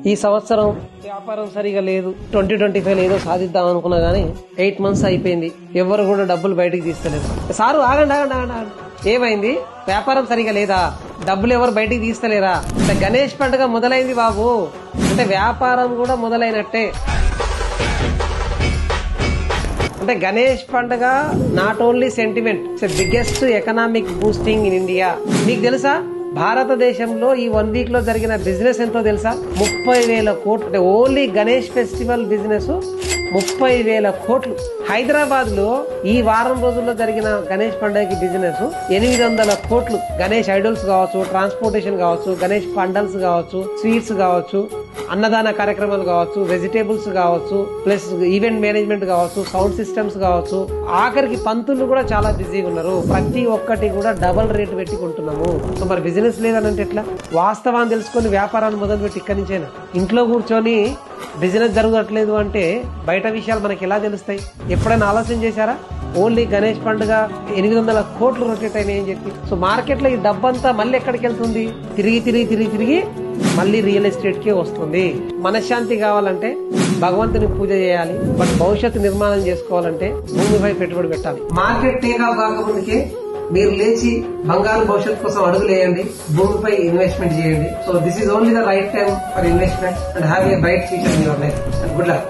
ఈ సంవత్సరం వ్యాపారం సరిగా లేదు, 2025 ఏదో సాధిద్దాం అనుకున్నా గానీ 8 months అయిపోయింది, ఎవరు కూడా డబ్బులు బయటకు తీస్తలేరు. సారు ఆగండి ఆగండి ఆగండి ఆగండి, ఏమైంది? వ్యాపారం సరిగా లేదా? డబ్బులు ఎవరు బయటికి తీస్తలేరా? అంటే గణేష్ పండుగ మొదలైంది బాబు, అంటే వ్యాపారం కూడా మొదలైనట్టే. అంటే గణేష్ పండుగ not only sentiment, it's biggest economic boosting in India. మీకు తెలుసా భారతదేశంలో ఈ 1 week లో జరిగిన బిజినెస్ ఎంతో తెలుసా? 30,000 కోట్లు. అంటే ఓన్లీ గణేష్ ఫెస్టివల్ బిజినెస్ 30,000 కోట్లు. హైదరాబాద్ లో ఈ వారం రోజుల్లో జరిగిన గణేష్ పండుగకి బిజినెస్ 800 కోట్లు. గణేష్ ఐడల్స్ కావచ్చు, ట్రాన్స్పోర్టేషన్ కావచ్చు, గణేష్ పండల్స్ కావచ్చు, స్వీట్స్ కావచ్చు, అన్నదాన కార్యక్రమాలు కావచ్చు, వెజిటేబుల్స్ కావచ్చు, ప్లస్ ఈవెంట్ మేనేజ్మెంట్ కావచ్చు, సౌండ్ సిస్టమ్స్ కావచ్చు, ఆఖరికి పంతులు కూడా చాలా బిజీగా ఉన్నారు. ప్రతి ఒక్కటి కూడా డబల్ రేట్ పెట్టుకుంటున్నాము. సో మరి బిజినెస్ లేదనంటే ఎట్లా? వాస్తవాన్ని తెలుసుకొని వ్యాపారాన్ని మొదలు పెట్టి ఇక్కడి నుంచేనా. ఇంట్లో కూర్చొని బిజినెస్ జరగట్లేదు అంటే బయట విషయాలు మనకి ఎలా తెలుస్తాయి? ఎప్పుడైనా ఆలోచన చేశారా? ఓన్లీ గణేష్ పండుగ 800 కోట్లు రొటేట్ అయినాయి అని చెప్పి. సో మార్కెట్ లో ఈ డబ్బంతా మళ్ళీ ఎక్కడికి వెళ్తుంది? తిరిగి మళ్ళీ రియల్ ఎస్టేట్ కే వస్తుంది. మనశ్శాంతి కావాలంటే భగవంతుని పూజ చేయాలి, బట్ భవిష్యత్తు నిర్మాణం చేసుకోవాలంటే భూమిపై పెట్టుబడి పెట్టాలి. మార్కెట్ టేక్ ఆఫ్ కాకముందుకే మీరు లేచి బంగారు భవిష్యత్తు కోసం అడుగులేయండి, భూమిపై ఇన్వెస్ట్మెంట్ చేయండి. So this is only the right time for investment and have a bright future in your life. Good luck.